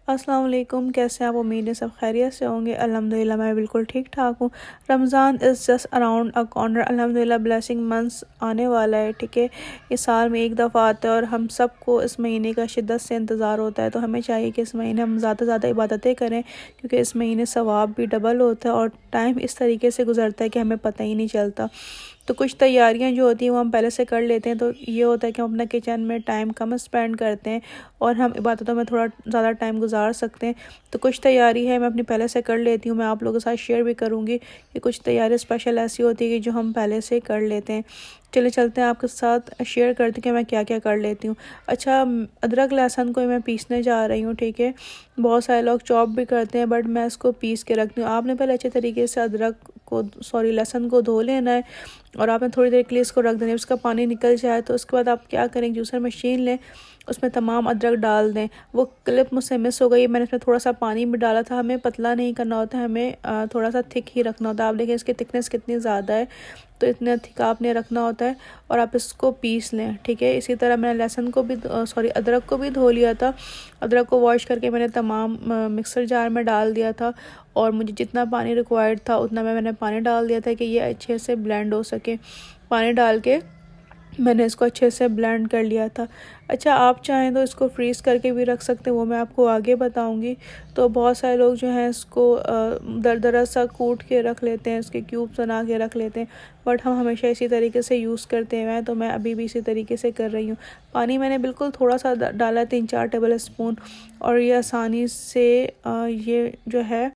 अस्सलाम वालेकुम। कैसे हैं आप? उम्मीद है सब खैरियत से होंगे। अल्हम्दुलिल्लाह मैं बिल्कुल ठीक ठाक हूँ। Ramzan is just around a corner. अल्हम्दुलिल्लाह ब्लेसिंग मंथ्स आने वाला है, ठीक है। ये साल में एक दफ़ा आता है और हम सबको इस महीने का शिद्दत से इंतज़ार होता है। तो हमें चाहिए कि इस महीने हम ज़्यादा से ज़्यादा इबादतें करें, क्योंकि इस महीने सवाब भी डबल होता है और टाइम इस तरीके से गुजरता है कि हमें पता ही नहीं चलता। तो कुछ तैयारियां जो होती हैं वो हम पहले से कर लेते हैं, तो ये होता है कि हम अपना किचन में टाइम कम स्पेंड करते हैं और हम इबादतों में थोड़ा ज़्यादा टाइम गुजार सकते हैं। तो कुछ तैयारी है मैं अपनी पहले से कर लेती हूँ, मैं आप लोगों के साथ शेयर भी करूँगी कि कुछ तैयारी स्पेशल ऐसी होती है कि जो हम पहले से कर लेते हैं। चले चलते हैं, आपके साथ शेयर करती हूँ कि मैं क्या क्या कर लेती हूँ। अच्छा, अदरक लहसुन को मैं पीसने जा रही हूँ, ठीक है। बहुत सारे लोग चॉप भी करते हैं, बट मैं इसको पीस के रखती हूँ। आपने पहले अच्छे तरीके से लहसुन को धो लेना है और आपने थोड़ी देर के लिए इसको रख देना है। उसका पानी निकल जाए तो उसके बाद आप क्या करें, जूसर मशीन लें, उसमें तमाम अदरक डाल दें। वो क्लिप मुझसे मिस हो गई, मैंने इसमें थोड़ा सा पानी भी डाला था। हमें पतला नहीं करना होता है, हमें थोड़ा सा थिक ही रखना होता है। आप देखें इसकी थिकनेस कितनी ज़्यादा है, तो इतना थिक आपने रखना होता है और आप इसको पीस लें, ठीक है। इसी तरह मैंने अदरक को भी धो लिया था। अदरक को वॉश करके मैंने तमाम मिक्सर जार में डाल दिया था और मुझे जितना पानी रिक्वायर्ड था उतना मैंने पानी डाल दिया था कि ये अच्छे से ब्लेंड हो सके। पानी डाल के मैंने इसको अच्छे से ब्लेंड कर लिया था। अच्छा, आप चाहें तो इसको फ्रीज़ करके भी रख सकते हैं, वो मैं आपको आगे बताऊंगी। तो बहुत सारे लोग जो हैं इसको दरदरा सा कूट के रख लेते हैं, इसके क्यूब्स बना के रख लेते हैं, बट हम हमेशा इसी तरीके से यूज़ करते हैं। तो मैं अभी भी इसी तरीके से कर रही हूँ। पानी मैंने बिल्कुल थोड़ा सा डाला, 3-4 टेबल स्पून, और ये आसानी से ये जो है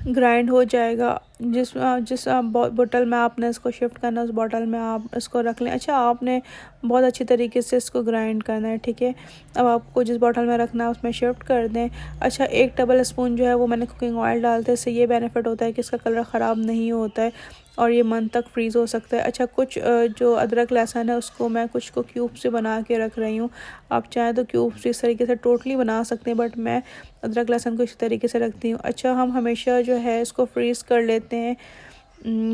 ग्राइंड हो जाएगा। जिस बोतल में आपने इसको शिफ्ट करना है उस बोतल में आप इसको रख लें। अच्छा, आपने बहुत अच्छी तरीके से इसको ग्राइंड करना है, ठीक है। अब आपको जिस बोतल में रखना है उसमें शिफ्ट कर दें। अच्छा, 1 टेबल स्पून जो है वो मैंने कुकिंग ऑयल डालते हैं। इससे ये बेनिफिट होता है कि इसका कलर ख़राब नहीं होता है और ये मंथ तक फ्रीज़ हो सकता है। अच्छा, कुछ जो अदरक लहसुन है उसको मैं कुछ को क्यूब से बना के रख रही हूँ। आप चाहें तो क्यूब से इस तरीके से टोटली बना सकते हैं, बट मैं अदरक लहसुन को इस तरीके से रखती हूँ। अच्छा, हम हमेशा जो है इसको फ्रीज़ कर लेते हैं,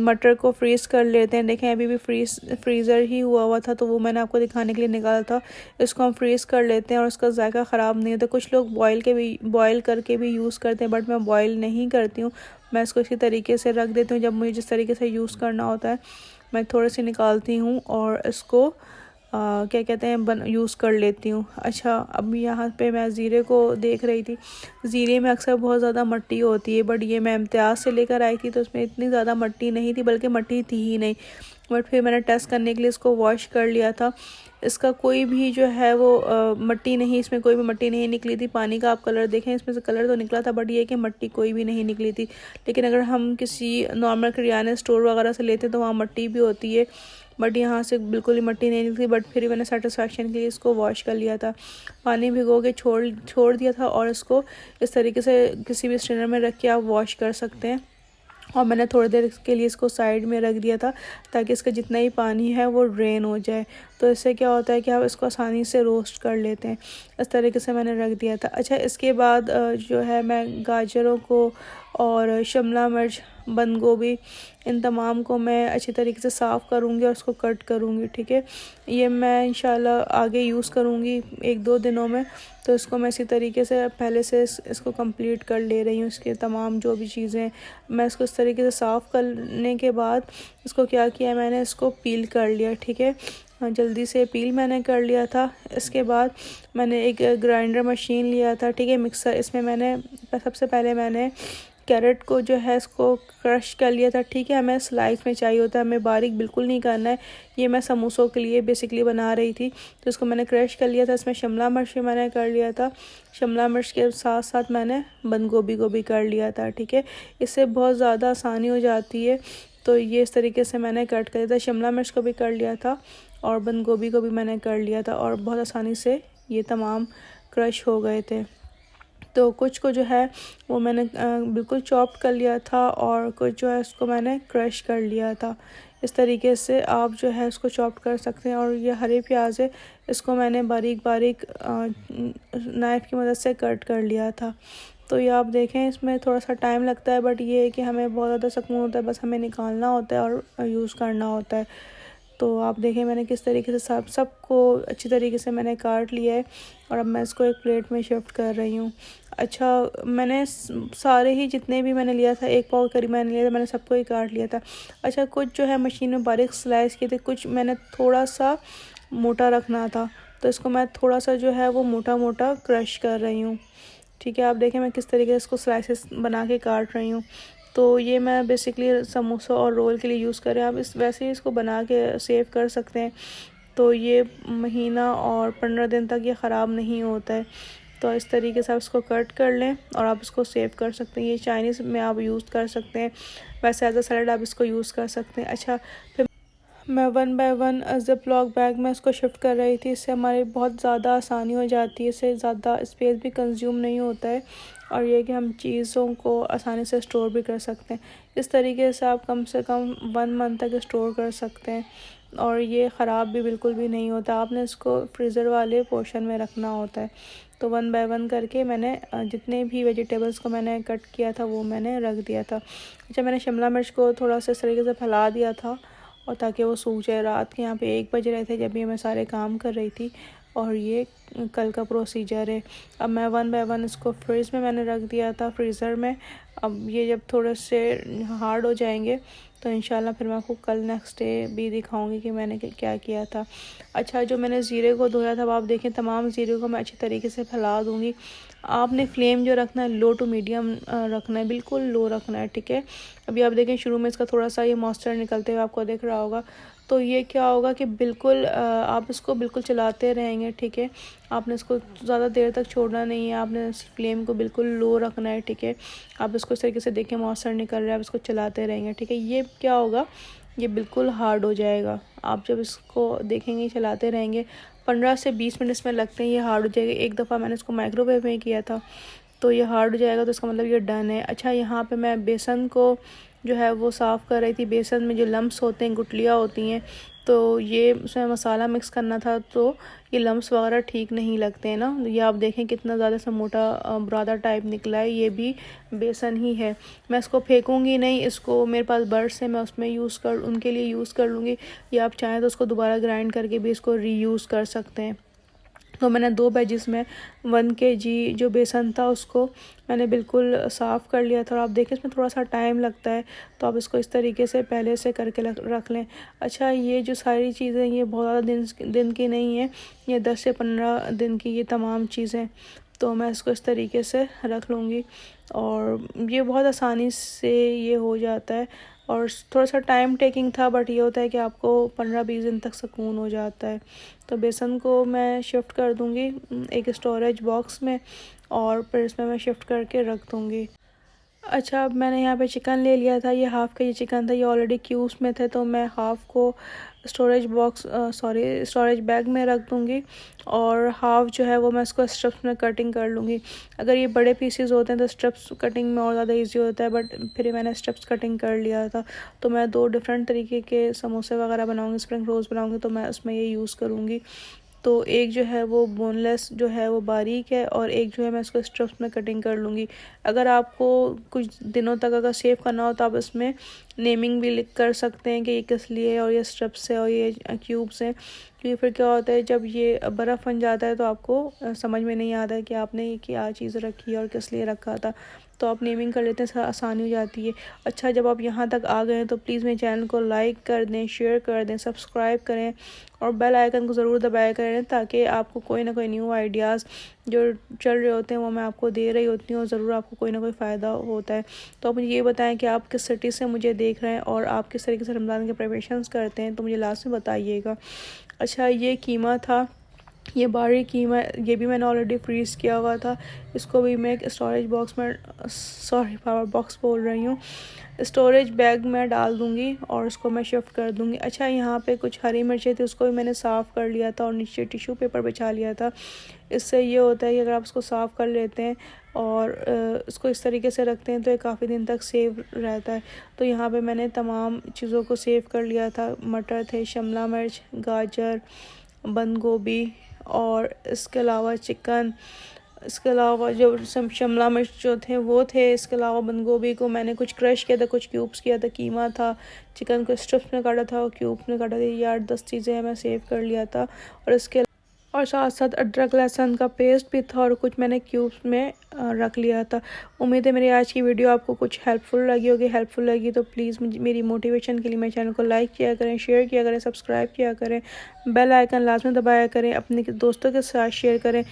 मटर को फ्रीज़ कर लेते हैं। देखें अभी भी फ्रीज़र ही हुआ हुआ था, तो वो मैंने आपको दिखाने के लिए निकाला था। इसको हम फ्रीज़ कर लेते हैं और उसका जायका ख़राब नहीं होता। कुछ लोग बॉयल करके भी यूज़ करते हैं, बट मैं बॉयल नहीं करती हूँ। मैं इसको इसी तरीके से रख देती हूँ। जब मुझे जिस तरीके से यूज़ करना होता है मैं थोड़े से निकालती हूँ और इसको क्या कहते हैं यूज़ कर लेती हूँ। अच्छा, अब यहाँ पे मैं ज़ीरे को देख रही थी। ज़ीरे में अक्सर बहुत ज़्यादा मिट्टी होती है, बट ये मैं इम्तियाज़ से लेकर आई थी तो उसमें इतनी ज़्यादा मिट्टी नहीं थी, बल्कि मिट्टी थी ही नहीं। बट फिर मैंने टेस्ट करने के लिए इसको वॉश कर लिया था। इसका कोई भी जो है वो मिट्टी नहीं, इसमें कोई भी मिट्टी नहीं निकली थी। पानी का आप कलर देखें, इसमें से कलर तो निकला था, बट ये कि मिट्टी कोई भी नहीं निकली थी। लेकिन अगर हम किसी नॉर्मल किराना स्टोर वगैरह से लेते हैं तो वहाँ मिट्टी भी होती है, बट यहाँ से बिल्कुल ही मिट्टी नहीं निकली। बट फिर मैंने सेटिस्फेक्शन के लिए इसको वॉश कर लिया था। पानी भिगो के छोड़ दिया था और इसको इस तरीके से किसी भी स्ट्रेनर में रख के आप वॉश कर सकते हैं। और मैंने थोड़ी देर के लिए इसको साइड में रख दिया था ताकि इसका जितना ही पानी है वो ड्रेन हो जाए। तो इससे क्या होता है कि आप इसको आसानी से रोस्ट कर लेते हैं। इस तरीके से मैंने रख दिया था। अच्छा, इसके बाद जो है मैं गाजरों को और शिमला मिर्च, बंद गोभी, इन तमाम को मैं अच्छी तरीके से साफ़ करूँगी और उसको कट करूँगी, ठीक है। ये मैं इंशाल्लाह आगे यूज़ करूँगी 1-2 दिनों में। तो इसको मैं इसी तरीके से पहले से इसको कंप्लीट कर ले रही हूँ। इसके तमाम जो भी चीज़ें मैं इसको इस तरीके से साफ़ करने के बाद इसको क्या किया, मैंने इसको पील कर लिया, ठीक है। जल्दी से पील मैंने कर लिया था। इसके बाद मैंने एक ग्राइंडर मशीन लिया था, ठीक है, मिक्सर। इसमें मैंने सबसे पहले मैंने कैरेट को जो है इसको क्रश कर लिया था, ठीक है। हमें स्लाइस में चाहिए होता है, हमें बारीक बिल्कुल नहीं करना है। ये मैं समोसों के लिए बेसिकली बना रही थी, तो इसको मैंने क्रश कर लिया था। इसमें शिमला मिर्च भी मैंने कर लिया था। शिमला मिर्च के साथ साथ मैंने बंद गोभी को भी कर लिया था, ठीक है। इससे बहुत ज़्यादा आसानी हो जाती है। तो ये इस तरीके से मैंने कट कर दिया था। शिमला मिर्च को भी कर लिया था और बंद गोभी को भी मैंने कर लिया था और बहुत आसानी से ये तमाम क्रश हो गए थे। तो कुछ को जो है वो मैंने बिल्कुल चॉप कर लिया था और कुछ जो है उसको मैंने क्रश कर लिया था। इस तरीके से आप जो है उसको चॉप कर सकते हैं। और ये हरे प्याज है, इसको मैंने बारीक बारीक नाइफ़ की मदद से कट कर लिया था। तो ये आप देखें, इसमें थोड़ा सा टाइम लगता है, बट ये है कि हमें बहुत ज़्यादा सुकून होता है, बस हमें निकालना होता है और यूज़ करना होता है। तो आप देखें मैंने किस तरीके से सबको अच्छी तरीके से मैंने काट लिया है और अब मैं इसको एक प्लेट में शिफ्ट कर रही हूँ। अच्छा, मैंने सारे ही जितने भी मैंने लिया था, 1 पाव करीब मैंने लिया था, मैंने सबको ही काट लिया था। अच्छा, कुछ जो है मशीन में बारीक स्लाइस किए थे, कुछ मैंने थोड़ा सा मोटा रखना था, तो इसको मैं थोड़ा सा जो है वो मोटा मोटा क्रश कर रही हूँ। ठीक है, आप देखें मैं किस तरीके से इसको स्लाइसेस बना के काट रही हूँ। तो ये मैं बेसिकली समोसा और रोल के लिए यूज़ कर रही हूँ। आप इस वैसे ही इसको बना के सेव कर सकते हैं, तो ये महीना और 15 दिन तक ये ख़राब नहीं होता है। तो इस तरीके से आप इसको कट कर लें और आप इसको सेव कर सकते हैं। ये चाइनीज़ में आप यूज़ कर सकते हैं, वैसे एज अ सैलड आप इसको यूज़ कर सकते हैं। अच्छा, फिर मैं 1 बाय 1 ज़िप-लॉक बैग में इसको शिफ्ट कर रही थी। इससे हमारी बहुत ज़्यादा आसानी हो जाती है, इससे ज़्यादा स्पेस भी कंज्यूम नहीं होता है, और ये कि हम चीज़ों को आसानी से स्टोर भी कर सकते हैं। इस तरीके से आप कम से कम 1 मंथ तक स्टोर कर सकते हैं, और ये ख़राब भी बिल्कुल भी नहीं होता। आपने इसको फ्रीज़र वाले पोर्शन में रखना होता है। तो 1 बाय 1 करके मैंने जितने भी वेजिटेबल्स को मैंने कट किया था वो मैंने रख दिया था। अच्छा, मैंने शिमला मिर्च को थोड़ा सा इस तरीके से फैला दिया था, और ताकि वो सूख जाए। रात के यहाँ पे 1 बज रहे थे जब ये मैं सारे काम कर रही थी, और ये कल का प्रोसीजर है। अब मैं 1 बाय 1 इसको फ्रिज में मैंने रख दिया था, फ्रीज़र में। अब ये जब थोड़े से हार्ड हो जाएंगे तो इंशाल्लाह फिर मैं आपको कल नेक्स्ट डे भी दिखाऊंगी कि मैंने क्या किया था। अच्छा, जो मैंने ज़ीरे को धोया था, अब आप देखें तमाम ज़ीरे को मैं अच्छी तरीके से फैला दूँगी। आपने फ्लेम जो रखना है लो टू मीडियम रखना है, बिल्कुल लो रखना है। ठीक है, अभी आप देखें शुरू में इसका थोड़ा सा ये मॉइस्चर निकलते हुए आपको दिख रहा होगा, तो ये क्या होगा कि बिल्कुल आप इसको बिल्कुल चलाते रहेंगे। ठीक है, आपने इसको ज़्यादा देर तक छोड़ना नहीं है, आपने इस फ्लेम को बिल्कुल लो रखना है। ठीक है, आप इसको इस तरीके से देखें मॉइस्चर निकल रहा है, आप इसको चलाते रहेंगे। ठीक है, ये क्या होगा, ये बिल्कुल हार्ड हो जाएगा। आप जब इसको देखेंगे चलाते रहेंगे, 15 से 20 मिनट इसमें लगते हैं ये हार्ड हो जाएगा। एक दफ़ा मैंने इसको माइक्रोवेव में किया था, तो ये हार्ड हो जाएगा, तो इसका मतलब ये डन है। अच्छा, यहाँ पे मैं बेसन को जो है वो साफ़ कर रही थी। बेसन में जो लम्स होते हैं, गुठलियाँ होती हैं, तो ये उसमें मसाला मिक्स करना था, तो ये लम्स वगैरह ठीक नहीं लगते हैं ना। ये आप देखें कितना ज़्यादा सा मोटा बुरादा टाइप निकला है, ये भी बेसन ही है। मैं इसको फेंकूँगी नहीं, इसको मेरे पास बर्ड्स हैं, मैं उसमें उनके लिए यूज़ कर लूँगी, या आप चाहें तो उसको दोबारा ग्राइंड करके भी इसको रीयूज़ कर सकते हैं। तो मैंने 2 बैचेस में 1 kg जो बेसन था उसको मैंने बिल्कुल साफ़ कर लिया था, और आप देखें इसमें थोड़ा सा टाइम लगता है, तो आप इसको इस तरीके से पहले से करके रख लें। अच्छा, ये जो सारी चीज़ें ये बहुत ज़्यादा दिन की नहीं है, ये 10 से 15 दिन की ये तमाम चीज़ें, तो मैं इसको इस तरीके से रख लूँगी, और ये बहुत आसानी से ये हो जाता है। और थोड़ा सा टाइम टेकिंग था, बट ये होता है कि आपको 15-20 दिन तक सुकून हो जाता है। तो बेसन को मैं शिफ्ट कर दूँगी एक स्टोरेज बॉक्स में, और फिर इसमें मैं शिफ्ट करके रख दूँगी। अच्छा, अब मैंने यहाँ पे चिकन ले लिया था, ये हाफ़ के जी चिकन था, ये ऑलरेडी क्यूब्स में थे, तो मैं हाफ़ को स्टोरेज बैग में रख दूँगी, और हाफ़ जो है वो मैं इसको स्ट्रिप्स में कटिंग कर लूँगी। अगर ये बड़े पीसेस होते हैं तो स्ट्रिप्स कटिंग में और ज़्यादा इजी होता है, बट फिर मैंने स्ट्रिप्स कटिंग कर लिया था। तो मैं 2 डिफरेंट तरीके के समोसे वगैरह बनाऊँगी, स्प्रिंग रोल्स बनाऊँगी, तो मैं उसमें ये यूज़ करूँगी। तो एक जो है वो बोनलेस जो है वो बारीक है, और एक जो है मैं इसको स्ट्रिप्स में कटिंग कर लूँगी। अगर आपको कुछ दिनों तक अगर सेव करना हो तो आप इसमें नेमिंग भी लिख कर सकते हैं कि ये किस लिए है, और ये स्ट्रिप्स है, और ये क्यूब्स हैं। क्योंकि फिर क्या होता है, जब ये बर्फ़ बन जाता है तो आपको समझ में नहीं आता है कि आपने ये क्या चीज़ रखी है और किस लिए रखा था। तो आप नेमिंग कर लेते हैं, आसानी हो जाती है। अच्छा, जब आप यहाँ तक आ गए हैं तो प्लीज़ मेरे चैनल को लाइक कर दें, शेयर कर दें, सब्सक्राइब करें, और बेल आइकन को ज़रूर दबाया करें, ताकि आपको कोई ना कोई न्यू आइडियाज़ जो चल रहे होते हैं वो मैं आपको दे रही होती हूँ, और ज़रूर आपको कोई ना कोई फ़ायदा होता है। तो आप मुझे ये बताएं कि आप किस सिटी से मुझे देख रहे हैं, और आप किस तरीके से रमज़ान के प्रिपरेशंस करते हैं, तो मुझे लास्ट में बताइएगा। अच्छा, ये कीमा था, ये बारीक कीमा, ये भी मैंने ऑलरेडी फ्रीज़ किया हुआ था। इसको भी मैं एक स्टोरेज बॉक्स में पावर बॉक्स बोल रही हूँ, स्टोरेज बैग में डाल दूँगी, और उसको मैं शिफ्ट कर दूँगी। अच्छा, यहाँ पे कुछ हरी मिर्चें थी, उसको भी मैंने साफ़ कर लिया था और नीचे टिश्यू पेपर बिछा लिया था। इससे ये होता है कि अगर आप उसको साफ़ कर लेते हैं और इसको इस तरीके से रखते हैं तो ये काफ़ी दिन तक सेव रहता है। तो यहाँ पे मैंने तमाम चीज़ों को सेव कर लिया था। मटर थे, शिमला मिर्च, गाजर, बंद गोभी, और इसके अलावा चिकन, इसके अलावा जो शिमला मिर्च जो थे वो थे, इसके अलावा बंद गोभी को मैंने कुछ क्रश किया था, कुछ क्यूब्स किया था, कीमा था, चिकन को स्ट्रिप्स में काटा था और क्यूब्स में काटा था। ये 8-10 चीज़ें हैं मैं सेव कर लिया था। और इसके और साथ साथ अदरक लहसुन का पेस्ट भी था और कुछ मैंने क्यूब्स में रख लिया था। उम्मीद है मेरी आज की वीडियो आपको कुछ हेल्पफुल लगी होगी। हेल्पफुल लगी तो प्लीज़ मेरी मोटिवेशन के लिए मेरे चैनल को लाइक किया करें, शेयर किया करें, सब्सक्राइब किया करें, बेल आइकन लाजमी दबाया करें, अपने दोस्तों के साथ शेयर करें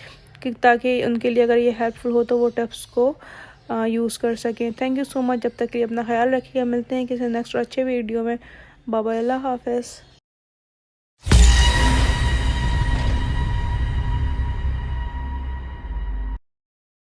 कि ताकि उनके लिए अगर ये हेल्पफुल हो तो वो टिप्स को यूज़ कर सकें। Thank you so much. जब तक के लिए अपना ख्याल रखिएगा। मिलते हैं किसी नेक्स्ट अच्छे वीडियो में। बाय बाय, अल्लाह हाफ़िज़।